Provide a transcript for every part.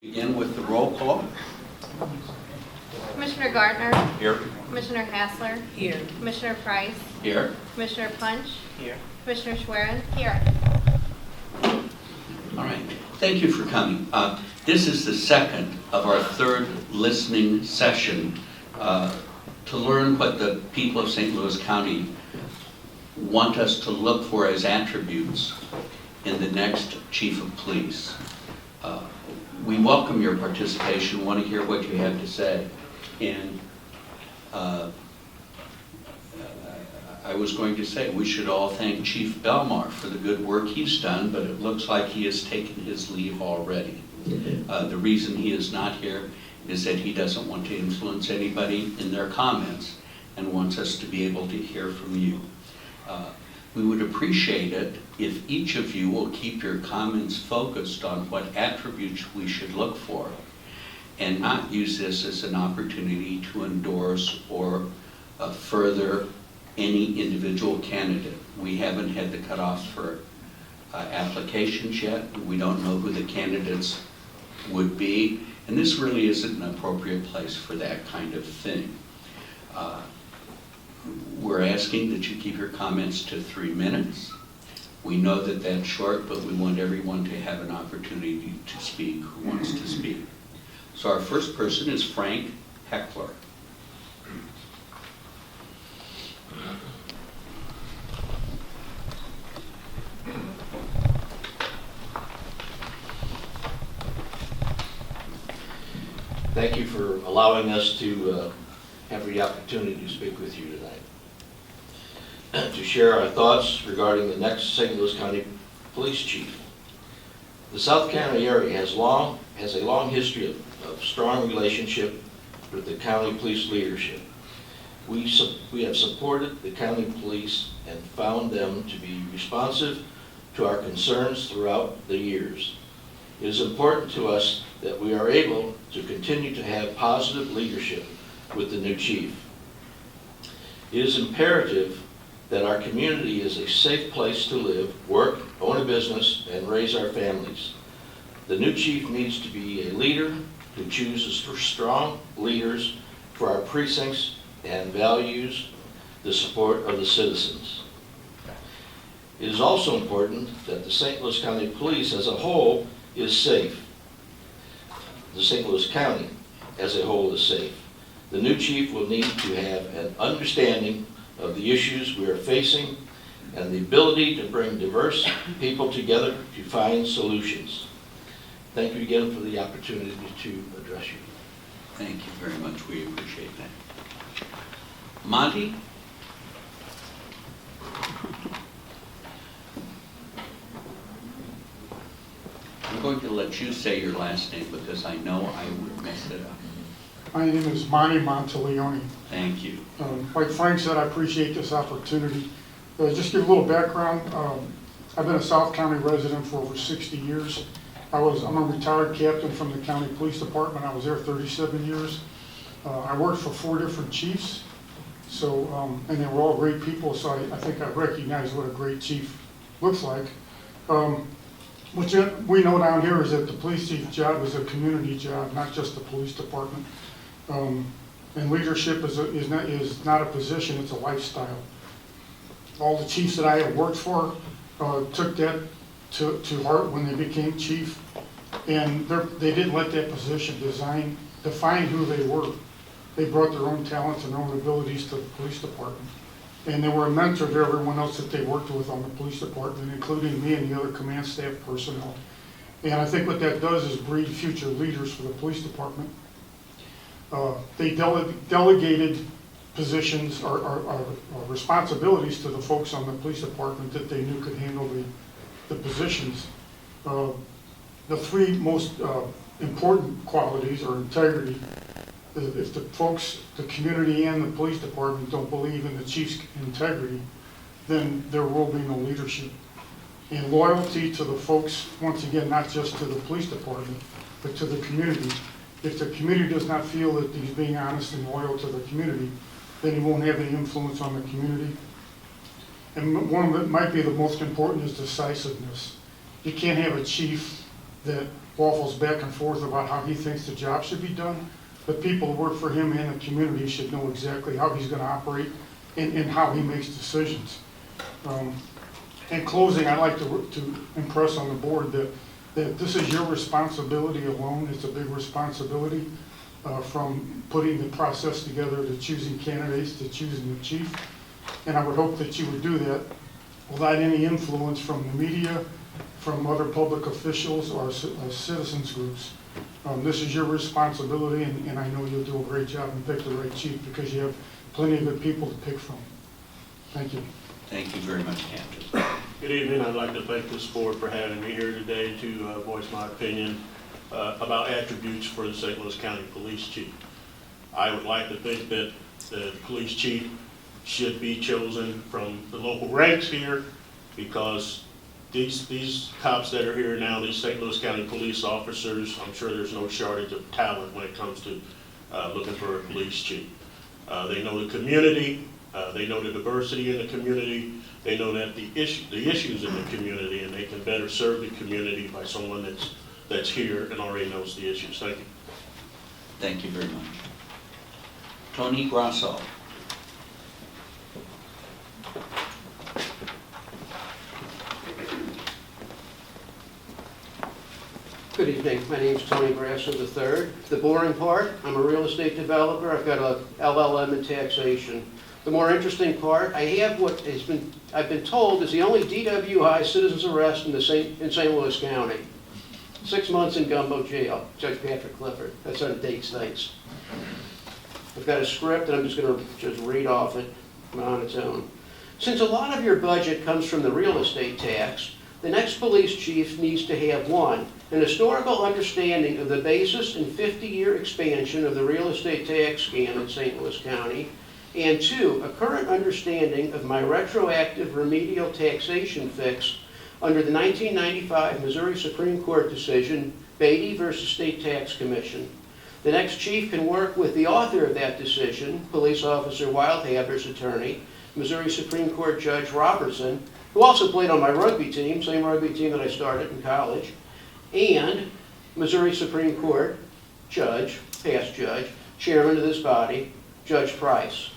Begin with the roll call. Commissioner Gardner. Here. Commissioner Hassler. Here. Commissioner Price. Here. Commissioner Punch. Here. Commissioner Schwerin. Here. All right. Thank you for coming. This is the second of our third listening session to learn what the people of St. Louis County want us to look for as attributes in the next chief of police. We welcome your participation, want to hear what you have to say. And I was going to say we should all thank Chief Belmar for the good work he's done, but it looks like he has taken his leave already. The reason he is not here is that he doesn't want to influence anybody in their comments and wants us to be able to hear from you. We would appreciate it if each of you will keep your comments focused on what attributes we should look for and not use this as an opportunity to endorse or further any individual candidate. We haven't had the cutoffs for applications yet. We don't know who the candidates would be, and this really isn't an appropriate place for that kind of thing. We're asking that you keep your comments to 3 minutes. We know that that's short, but we want everyone to have an opportunity to speak who wants to speak. So our first person is Frank Heckler. Thank you for allowing us to have the opportunity to speak with you tonight. To share our thoughts regarding the next St. Louis County Police Chief. The South County area has a long history of strong relationship with the county police leadership. We have supported the county police and found them to be responsive to our concerns throughout the years. It is important to us that we are able to continue to have positive leadership with the new chief. It is imperative that our community is a safe place to live, work, own a business, and raise our families. The new chief needs to be a leader who chooses for strong leaders for our precincts and values the support of the citizens. It is also important that the St. Louis County Police as a whole is safe. The St. Louis County as a whole is safe. The new chief will need to have an understanding of the issues we are facing and the ability to bring diverse people together to find solutions. Thank you again for the opportunity to address you. Thank you very much. We appreciate that. Monty? I'm going to let you say your last name because I know I would mess it up. My name is Marnie Montenegro. Thank you. Like Frank said, I appreciate this opportunity. Just give a little background. I've been a South County resident for over 60 years. I'm a retired captain from the county police department. I was there 37 years. I worked for 4 different chiefs, and they were all great people, so I think I recognize what a great chief looks like. What we know down here is that the police chief job is a community job, not just the police department. And leadership is not a position, it's a lifestyle. All the chiefs that I have worked for took that to heart when they became chief, and they didn't let that position define who they were. They brought their own talents and their own abilities to the police department. And they were a mentor to everyone else that they worked with on the police department, including me and the other command staff personnel. And I think what that does is breed future leaders for the police department. They delegated positions or responsibilities to the folks on the police department that they knew could handle the positions. The 3 most important qualities are integrity. If the folks, the community and the police department don't believe in the chief's integrity, then there will be no leadership. And loyalty to the folks, once again, not just to the police department, but to the community. If the community does not feel that he's being honest and loyal to the community, then he won't have any influence on the community. And one that might be the most important is decisiveness. You can't have a chief that waffles back and forth about how he thinks the job should be done. The people who work for him and the community should know exactly how he's going to operate and how he makes decisions. In closing, I'd like to impress on the board that this is your responsibility alone. It's a big responsibility, from putting the process together to choosing candidates to choosing the chief. And I would hope that you would do that without any influence from the media, from other public officials or citizens groups. This is your responsibility, and I know you'll do a great job and pick the right chief because you have plenty of good people to pick from. Thank you. Thank you very much, Captain. Good evening. I'd like to thank this board for having me here today to voice my opinion about attributes for the St. Louis County Police Chief. I would like to think that the police chief should be chosen from the local ranks here, because these cops that are here now, these St. Louis County police officers, I'm sure there's no shortage of talent when it comes to looking for a police chief. They know the community, they know the diversity in the community, they know that the issues in the community, and they can better serve the community by someone that's here and already knows the issues. Thank you. Thank you very much. Tony Grasso. Good evening. My name is Tony Grasso III. The boring part, I'm a real estate developer. I've got a LLM in taxation. The more interesting part, I have what I've been told is the only DWI citizen's arrest in St. Louis County. 6 months in Gumbo Jail, Judge Patrick Clifford. That's on dates nights. I've got a script, and I'm just going to just read off it on its own. Since a lot of your budget comes from the real estate tax, the next police chief needs to have 1, an historical understanding of the basis and 50-year expansion of the real estate tax scam in St. Louis County, and 2, a current understanding of my retroactive remedial taxation fix under the 1995 Missouri Supreme Court decision, Beatty versus State Tax Commission. The next chief can work with the author of that decision, Police Officer Wildhaber's attorney, Missouri Supreme Court Judge Robertson, who also played on my rugby team, same rugby team that I started in college, and Missouri Supreme Court Judge, past judge, chairman of this body, Judge Price.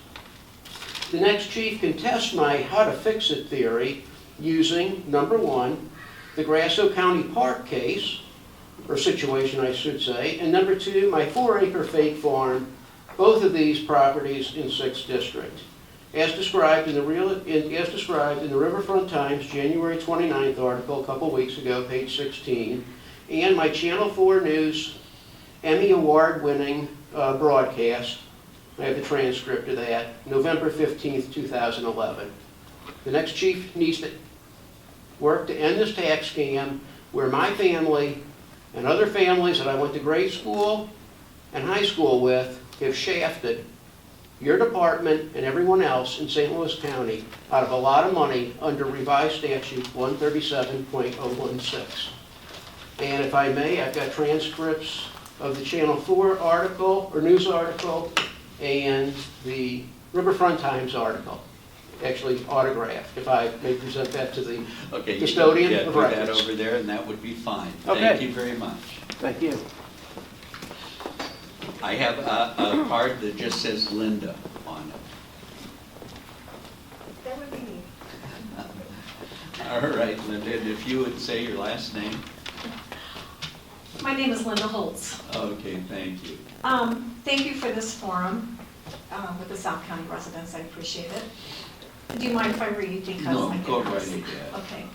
The next chief can test my how to fix it theory using, number 1, the Grasso County Park case, or situation I should say, and number 2, my 4-acre fake farm, both of these properties in 6th District. As described in the Riverfront Times January 29th article a couple weeks ago, page 16, and my Channel 4 News Emmy Award-winning broadcast, I have the transcript of that, November 15th, 2011. The next chief needs to work to end this tax scam where my family and other families that I went to grade school and high school with have shafted your department and everyone else in St. Louis County out of a lot of money under revised statute 137.016. And if I may, I've got transcripts of the Channel 4 article, or news article, and the Riverfront Times article, actually autographed, if I may present that to the custodian of records. Do that over there, and that would be fine. Okay. Thank you very much. Thank you. I have a card that just says Linda on it. That would be me. All right, Linda, and if you would say your last name. My name is Linda Holtz. Okay, thank you. Thank you for this forum with the South County residents. I appreciate it. Do you mind if I read? Because No, I go get right nervous. ahead. Okay.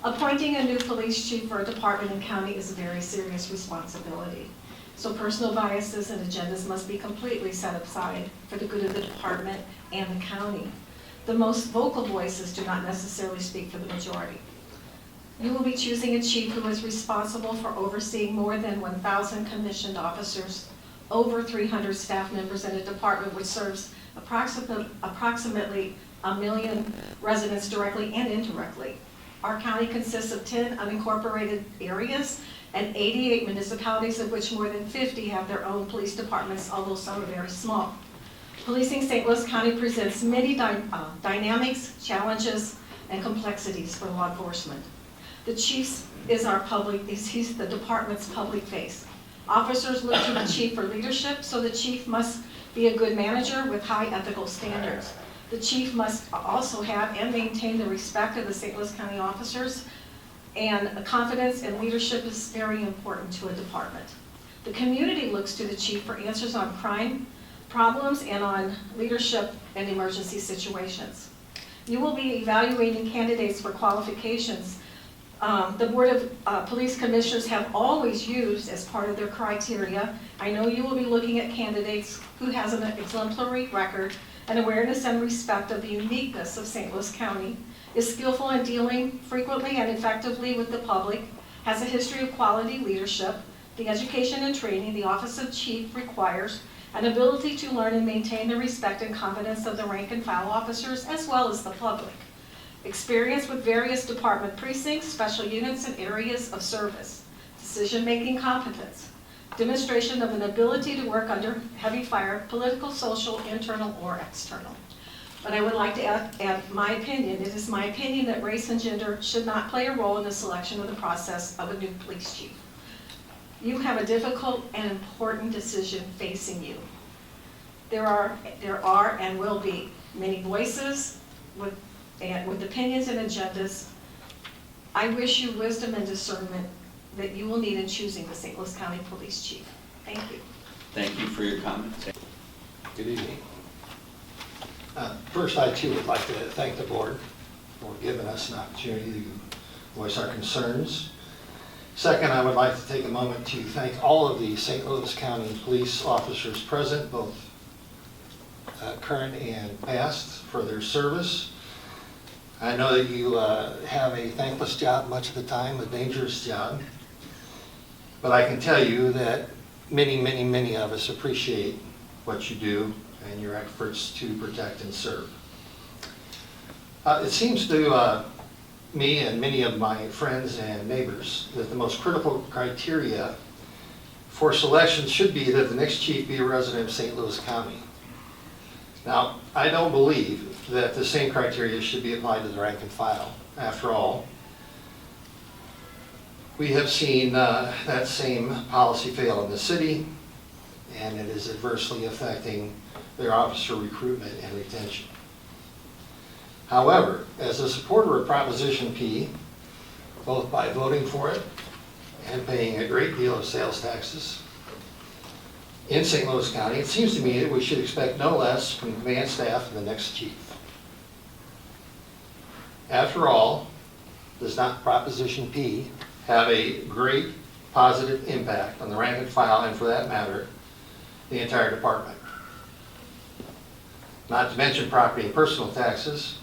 Appointing a new police chief for a department and county is a very serious responsibility. So personal biases and agendas must be completely set aside for the good of the department and the county. The most vocal voices do not necessarily speak for the majority. You will be choosing a chief who is responsible for overseeing more than 1,000 commissioned officers, over 300 staff members in a department which serves approximately 1 million residents directly and indirectly. Our county consists of 10 unincorporated areas and 88 municipalities, of which more than 50 have their own police departments, although some are very small. Policing St. Louis County presents many dynamics, challenges, and complexities for law enforcement. The chief is he's the department's public face. Officers look to the chief for leadership, so the chief must be a good manager with high ethical standards. The chief must also have and maintain the respect of the St. Louis County officers, and confidence and leadership is very important to a department. The community looks to the chief for answers on crime problems and on leadership and emergency situations. You will be evaluating candidates for qualifications. The Board of Police Commissioners have always used as part of their criteria. I know you will be looking at candidates who has an exemplary record and awareness and respect of the uniqueness of St. Louis County, is skillful in dealing frequently and effectively with the public, has a history of quality leadership, the education and training the Office of Chief requires, an ability to learn and maintain the respect and confidence of the rank and file officers as well as the public, experience with various department precincts, special units, and areas of service, decision-making competence, demonstration of an ability to work under heavy fire, political, social, internal, or external. But I would like to add my opinion. It is my opinion that race and gender should not play a role in the selection of the process of a new police chief. You have a difficult and important decision facing you. There are and will be many voices with opinions and agendas. I wish you wisdom and discernment that you will need in choosing the St. Louis County Police Chief. Thank you. Thank you for your comments. Good evening. First, I too would like to thank the board for giving us an opportunity to voice our concerns. Second, I would like to take a moment to thank all of the St. Louis County police officers present, both current and past, for their service. I know that you have a thankless job much of the time, a dangerous job, but I can tell you that many of us appreciate what you do and your efforts to protect and serve. It seems to me and many of my friends and neighbors that the most critical criteria for selection should be that the next chief be a resident of St. Louis County. Now, I don't believe that the same criteria should be applied to the rank and file. After all, we have seen that same policy fail in the city, and it is adversely affecting their officer recruitment and retention. However, as a supporter of Proposition P, both by voting for it and paying a great deal of sales taxes in St. Louis County, it seems to me that we should expect no less from command staff and the next chief. After all, does not Proposition P have a great positive impact on the rank and file, and for that matter, the entire department? Not to mention property and personal taxes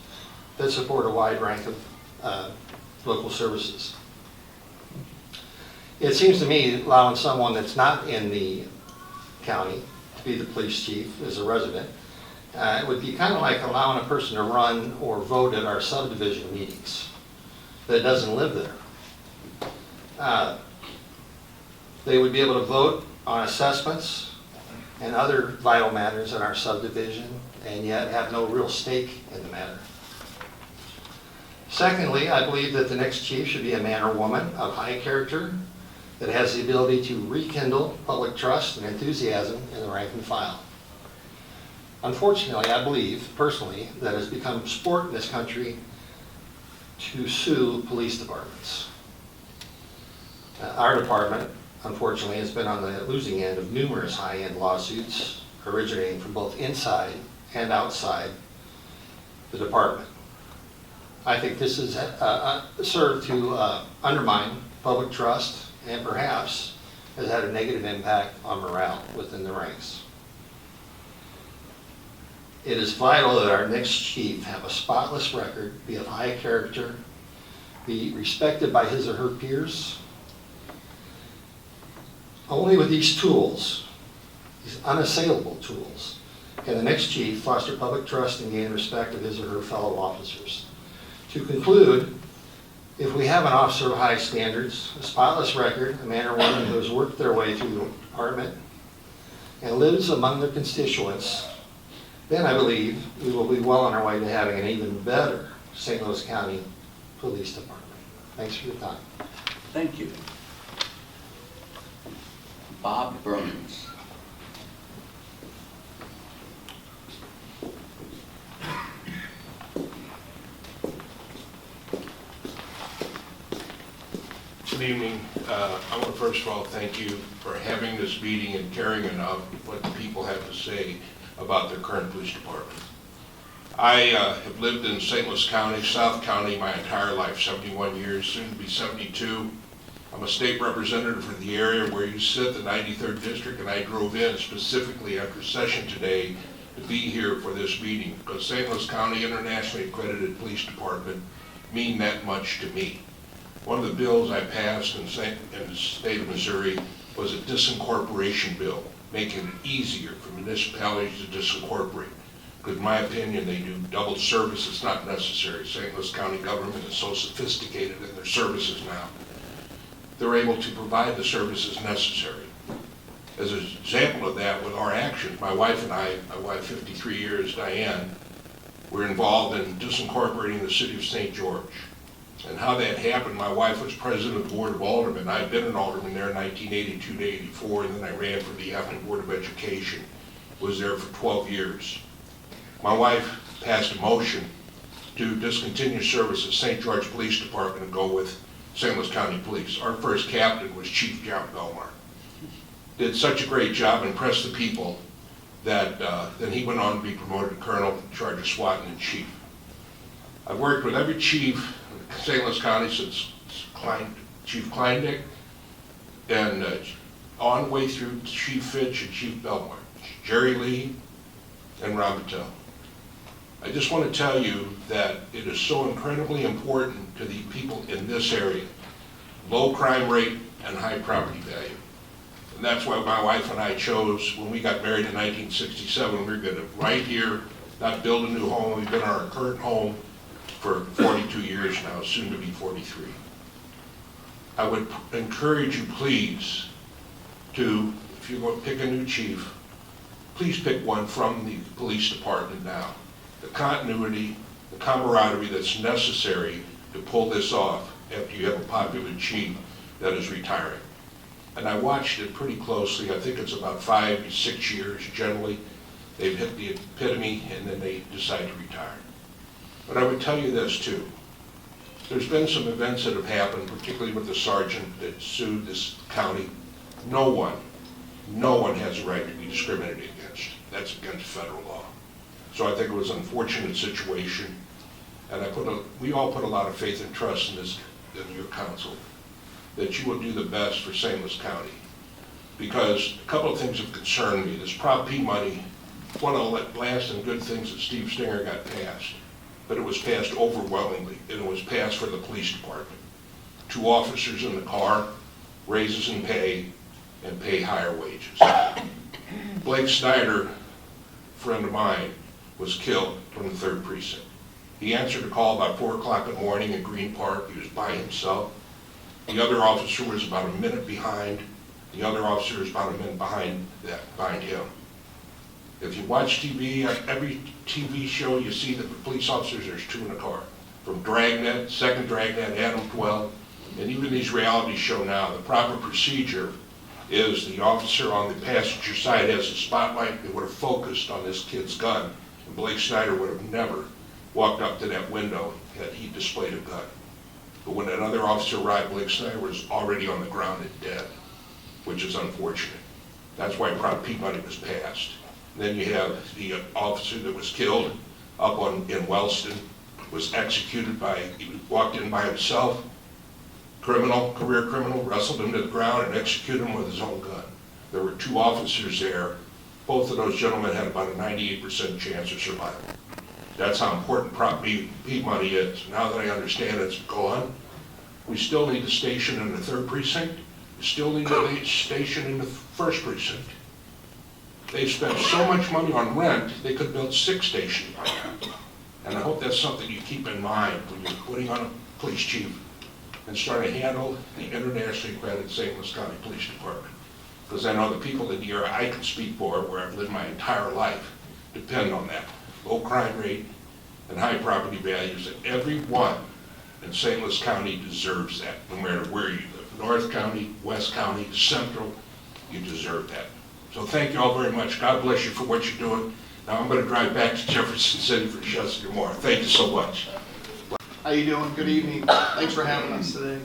that support a wide rank of local services. It seems to me that allowing someone that's not in the county to be the police chief as a resident, it would be kind of like allowing a person to run or vote at our subdivision meetings that doesn't live there. They would be able to vote on assessments and other vital matters in our subdivision and yet have no real stake in the matter. Secondly, I believe that the next chief should be a man or woman of high character that has the ability to rekindle public trust and enthusiasm in the rank and file. Unfortunately, I believe, personally, that it has become sport in this country to sue police departments. Our department, unfortunately, has been on the losing end of numerous high-end lawsuits originating from both inside and outside the department. I think this has served to undermine public trust and perhaps has had a negative impact on morale within the ranks. It is vital that our next chief have a spotless record, be of high character, be respected by his or her peers. Only with these tools, these unassailable tools, can the next chief foster public trust and gain respect of his or her fellow officers. To conclude, if we have an officer of high standards, a spotless record, a man or woman who has worked their way through the department and lives among their constituents, then I believe we will be well on our way to having an even better St. Louis County Police Department. Thanks for your time. Thank you. Bob Bruns. Good evening. I want to first of all thank you for having this meeting and caring enough what the people have to say about their current police department. I have lived in St. Louis County, South County my entire life, 71 years, soon to be 72. I'm a state representative for the area where you sit, the 93rd District, and I drove in specifically after session today to be here for this meeting because St. Louis County internationally accredited police department mean that much to me. One of the bills I passed in the state of Missouri was a disincorporation bill, making it easier for municipalities to disincorporate. Because in my opinion, they do double service. It's not necessary. St. Louis County government is so sophisticated in their services now. They're able to provide the services necessary. As an example of that, with our actions, my wife and I, my wife 53 years, Diane, were involved in disincorporating the city of St. George. And how that happened, my wife was president of the Board of Aldermen. I'd been an alderman there in 1982 to 84, and then I ran for the Avenue Board of Education. Was there for 12 years. My wife passed a motion to discontinue service at St. George Police Department and go with St. Louis County Police. Our first captain was Chief John Belmar. Did such a great job, impressed the people, that then he went on to be promoted to colonel in charge of SWAT and chief. I've worked with every chief in St. Louis County since Chief Kleindick, and on the way through Chief Fitch and Chief Belmar, Jerry Lee, and Ron Patel. I just want to tell you that it is so incredibly important to the people in this area, low crime rate and high property value. And that's why my wife and I chose, when we got married in 1967, we were going to right here, not build a new home. We've been in our current home for 42 years now, soon to be 43. I would encourage you, please, to, if you're going to pick a new chief, please pick one from the police department now. The continuity, the camaraderie that's necessary to pull this off after you have a popular chief that is retiring. And I watched it pretty closely. I think it's about 5 to 6 years generally. They've hit the epitome and then they decide to retire. But I would tell you this too. There's been some events that have happened, particularly with the sergeant that sued this county. No one has a right to be discriminated against. That's against federal law. So I think it was an unfortunate situation. And we all put a lot of faith and trust in your council, that you will do the best for St. Louis County. Because a couple of things have concerned me. This Prop P money, one of the last and good things that Steve Stinger got passed, but it was passed overwhelmingly, and it was passed for the police department. 2 officers in the car, raises in pay, and pay higher wages. Blake Snyder, friend of mine, was killed from the 3rd precinct. He answered a call about 4 o'clock in the morning in Green Park. He was by himself. The other officer was about a minute behind. The other officer was about a minute behind him. If you watch TV, every TV show you see that the police officers, there's 2 in a car. From Dragnet, Second Dragnet, Adam 12, and even these reality show now, the proper procedure is the officer on the passenger side has a spotlight that would have focused on this kid's gun, and Blake Snyder would have never walked up to that window had he displayed a gun. But when that other officer arrived, Blake Snyder was already on the ground and dead, which is unfortunate. That's why Prop P money was passed. And then you have the officer that was killed up in Wellston, was executed he walked in by himself, career criminal, wrestled him to the ground and executed him with his own gun. There were 2 officers there. Both of those gentlemen had about a 98% chance of survival. That's how important Prop P money is. Now that I understand it's gone, we still need a station in the 3rd precinct. We still need a station in the 1st precinct. They've spent so much money on rent, they could build 6 stations by now. And I hope that's something you keep in mind when you're putting on a police chief and start to handle the internationally accredited St. Louis County Police Department. Because I know the people in the area I can speak for, where I've lived my entire life, depend on that. Low crime rate and high property values, and every one And St. Louis County deserves that, no matter where you live. North County, West County, Central, you deserve that. So thank you all very much. God bless you for what you're doing. Now I'm going to drive back to Jefferson City for Chester more. Thank you so much. How you doing? Good evening. Thanks for having us today.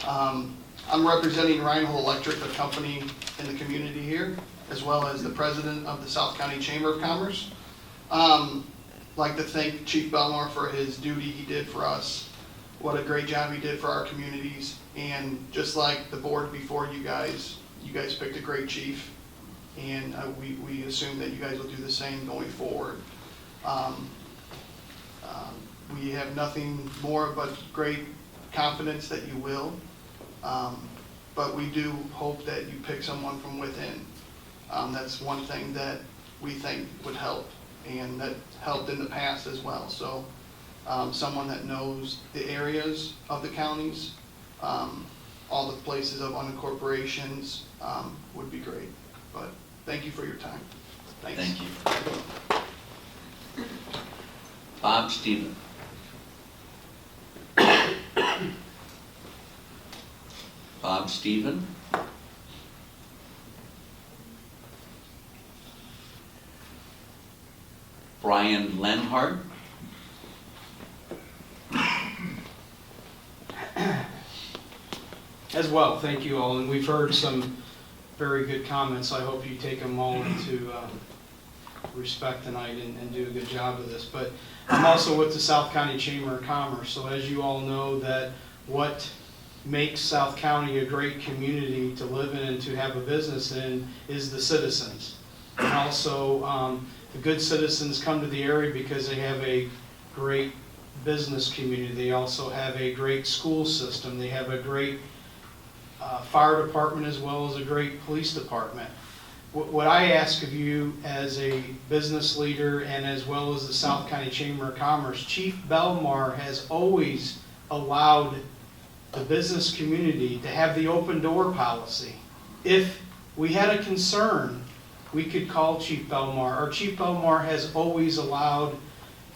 I'm representing Reinhold Electric, a company in the community here, as well as the president of the South County Chamber of Commerce. I'd like to thank Chief Belmar for his duty he did for us. What a great job he did for our communities. And just like the board before you guys picked a great chief. And we assume that you guys will do the same going forward. We have nothing more but great confidence that you will. But we do hope that you pick someone from within. That's one thing that we think would help, and that helped in the past as well. So someone that knows the areas of the counties, all the places of unincorporations would be great. But thank you for your time. Thanks. Thank you. Bob Stephen. Bob Stephen. Brian Lenhart. As well, thank you all, and we've heard some very good comments. I hope you take a moment to respect tonight and do a good job of this. But I'm also with the South County Chamber of Commerce, so as you all know, that what makes South County a great community to live in and to have a business in is the citizens. And also, the good citizens come to the area because they have a great business community. They also have a great school system. They have a great fire department as well as a great police department. What I ask of you as a business leader and as well as the South County Chamber of Commerce, Chief Belmar has always allowed the business community to have the open door policy. If we had a concern, we could call Chief Belmar. Our Chief Belmar has always allowed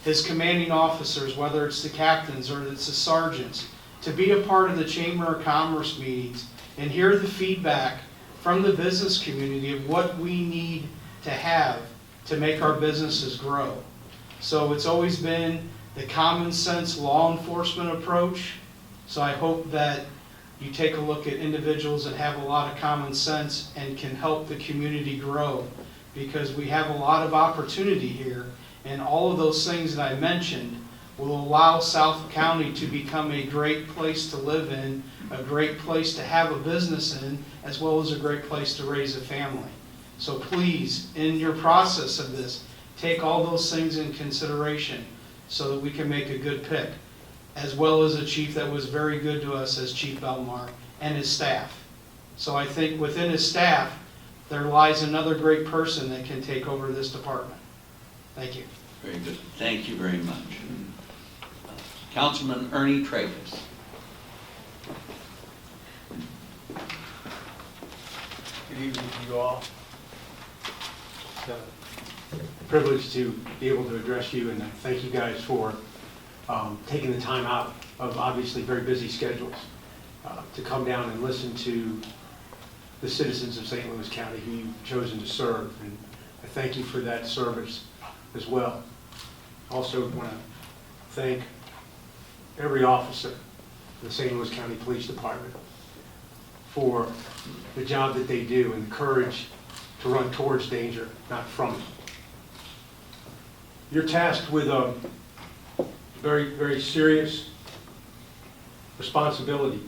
his commanding officers, whether it's the captains or it's the sergeants, to be a part of the Chamber of Commerce meetings and hear the feedback from the business community of what we need to have to make our businesses grow. So it's always been the common sense law enforcement approach. So I hope that you take a look at individuals that have a lot of common sense and can help the community grow, because we have a lot of opportunity here, and all of those things that I mentioned will allow South County to become a great place to live in, a great place to have a business in, as well as a great place to raise a family. So please, in your process of this, take all those things in consideration so that we can make a good pick, as well as a chief that was very good to us as Chief Belmar and his staff. So I think within his staff, there lies another great person that can take over this department. Thank you. Very good. Thank you very much. Councilman Ernie Travis. Good evening to you all. It's a privilege to be able to address you, and thank you guys for taking the time out of obviously very busy schedules to come down and listen to the citizens of St. Louis County who you've chosen to serve, and I thank you for that service as well. I also want to thank every officer in the St. Louis County Police Department for the job that they do and the courage to run towards danger, not from it. You're tasked with a very, very serious responsibility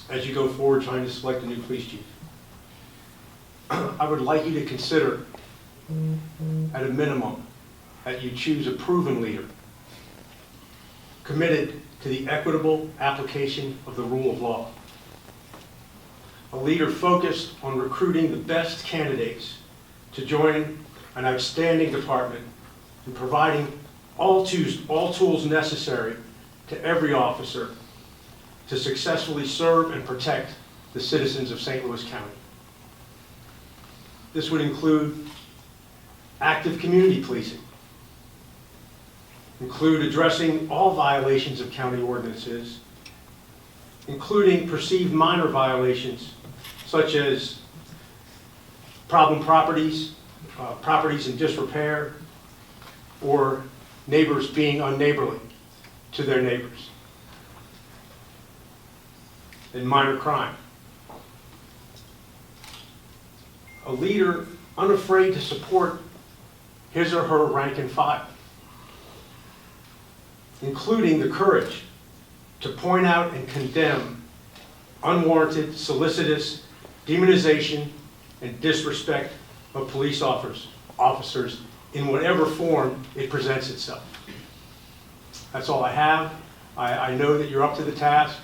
as you go forward trying to select a new police chief. I would like you to consider, at a minimum, that you choose a proven leader, committed to the equitable application of the rule of law. A leader focused on recruiting the best candidates to join an outstanding department and providing all tools necessary to every officer to successfully serve and protect the citizens of St. Louis County. This would include active community policing, include addressing all violations of county ordinances, including perceived minor violations such as problem properties, properties in disrepair, or neighbors being unneighborly to their neighbors, and minor crime. A leader unafraid to support his or her rank and file, including the courage to point out and condemn unwarranted, solicitous demonization and disrespect of police officers in whatever form it presents itself. That's all I have. I know that you're up to the task.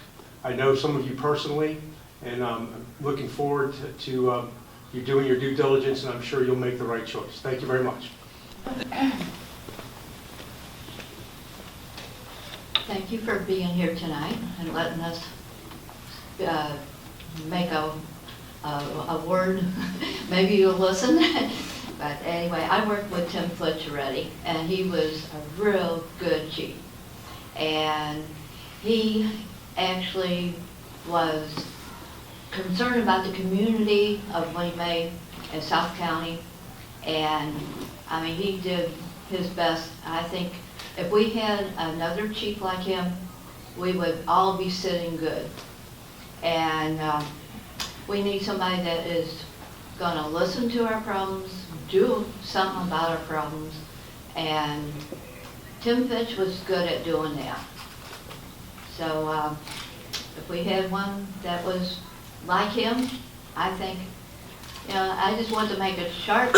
I know some of you personally, and I'm looking forward to you doing your due diligence, and I'm sure you'll make the right choice. Thank you very much. Thank you for being here tonight and letting us make a word. Maybe you'll listen. But anyway, I worked with Tim Fletcher already, and he was a real good chief. And he actually was concerned about the community of what he made in South County. And I mean, he did his best. I think if we had another chief like him, we would all be sitting good. And we need somebody that is going to listen to our problems, do something about our problems, and Tim Fitch was good at doing that. So if we had one that was like him, I think, you know, I just want to make it sharp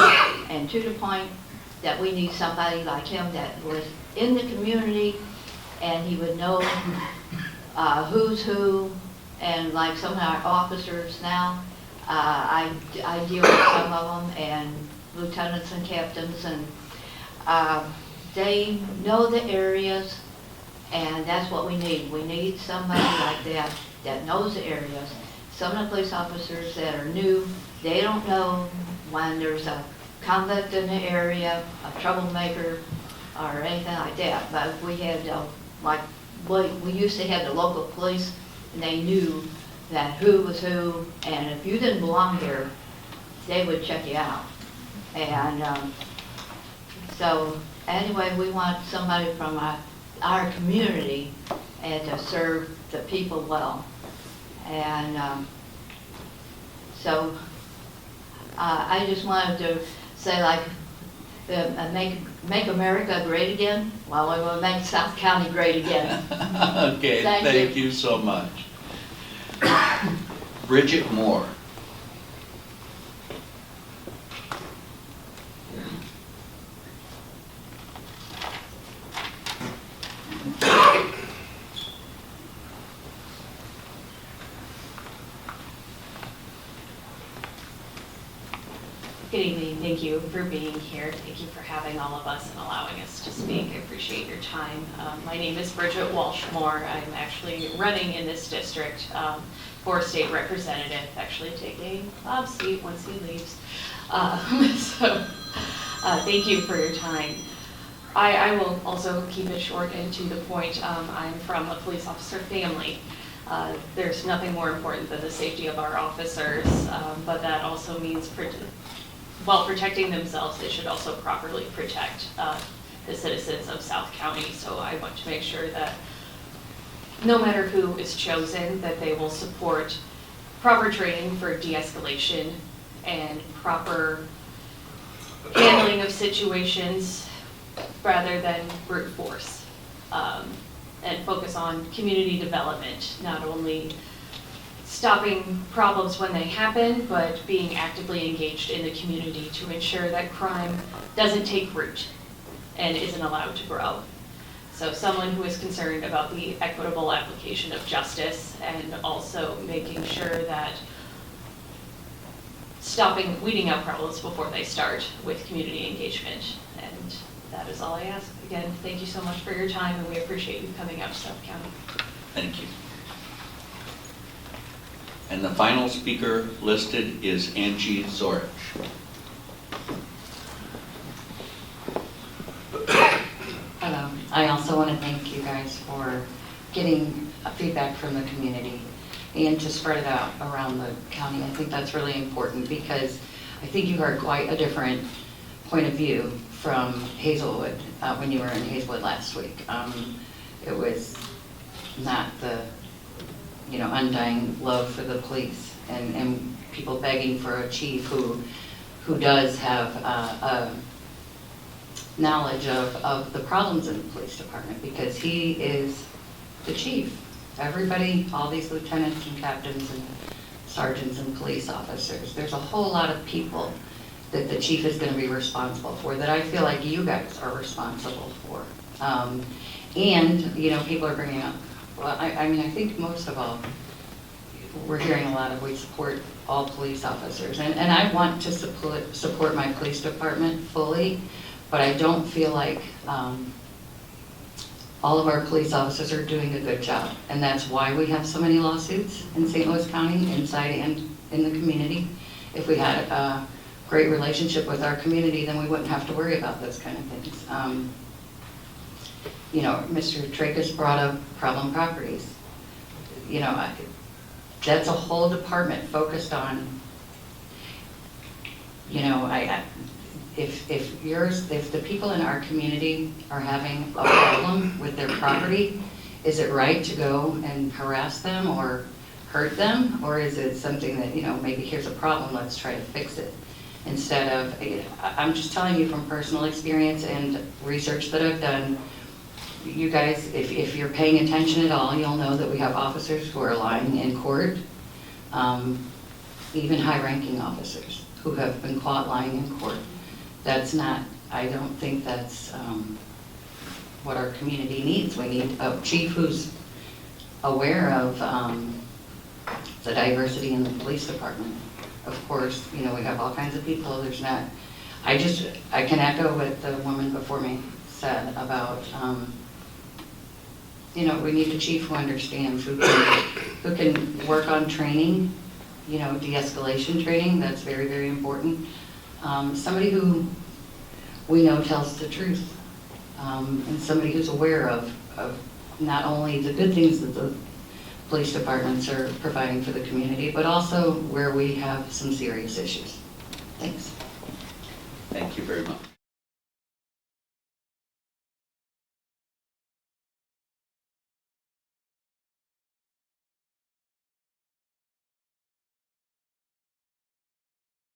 and to the point that we need somebody like him that was in the community and he would know who's who. And like some of our officers now, I deal with some of them, and lieutenants and captains, and they know the areas, and that's what we need. We need somebody like that that knows the areas. Some of the police officers that are new, they don't know when there's a convict in the area, a troublemaker, or anything like that. But if we had, like, we used to have the local police, and they knew that who was who, and if you didn't belong here, they would check you out. And so anyway, we want somebody from our community and to serve the people well. And so I just wanted to say, like, make America great again. Well, we will make South County great again. Okay, thank you so much. Bridget Moore. Good evening. Thank you for being here. Thank you for having all of us and allowing us to speak. I appreciate your time. My name is Bridget Walsh. I'm actually running in this district for state representative, actually taking Bob's seat once he leaves. Thank you for your time. I will also keep it short and to the point. I'm from a police officer family. There's nothing more important than the safety of our officers, but that also means while protecting themselves, they should also properly protect the citizens of South County. So I want to make sure that no matter who is chosen, that they will support proper training for de-escalation and proper handling of situations rather than brute force, and focus on community development, not only stopping problems when they happen, but being actively engaged in the community to ensure that crime doesn't take root and isn't allowed to grow. So someone who is concerned about the equitable application of justice and also making sure that weeding out problems before they start with community engagement. And that is all I ask. Again, thank you so much for your time, and we appreciate you coming out to South County. Thank you. And the final speaker listed is Angie Smith. Hello, I also want to thank you guys for getting feedback from the community and to spread it out around the county. I think that's really important because I think you heard quite a different point of view from Hazelwood when you were in Hazelwood last week. It was not the, undying love for the police and people begging for a chief who does have a knowledge of the problems in the police department, because he is the chief. Everybody, all these lieutenants and captains and sergeants and police officers, there's a whole lot of people that the chief is going to be responsible for, that I feel like you guys are responsible for. People are bringing up, well, I think most of all, we're hearing a lot of, we support all police officers. And I want to support my police department fully, but I don't feel like all of our police officers are doing a good job. And that's why we have so many lawsuits in St. Louis County, inside and in the community. If we had a great relationship with our community, then we wouldn't have to worry about those kind of things. Mr. Tracus brought up problem properties. That's a whole department focused on, if the people in our community are having a problem with their property, is it right to go and harass them or hurt them? Or is it something that, maybe here's a problem, let's try to fix it? Instead of, I'm just telling you from personal experience and research that I've done, you guys, if you're paying attention at all, you'll know that we have officers who are lying in court, even high-ranking officers who have been caught lying in court. That's not, I don't think that's what our community needs. We need a chief who's aware of the diversity in the police department. Of course, we have all kinds of people. There's not, I can echo what the woman before me said about, we need a chief who understands, who can work on training, de-escalation training. That's very, very important. Somebody who we know tells the truth, and somebody who's aware of not only the good things that the police departments are providing for the community, but also where we have some serious issues. Thanks. Thank you very much.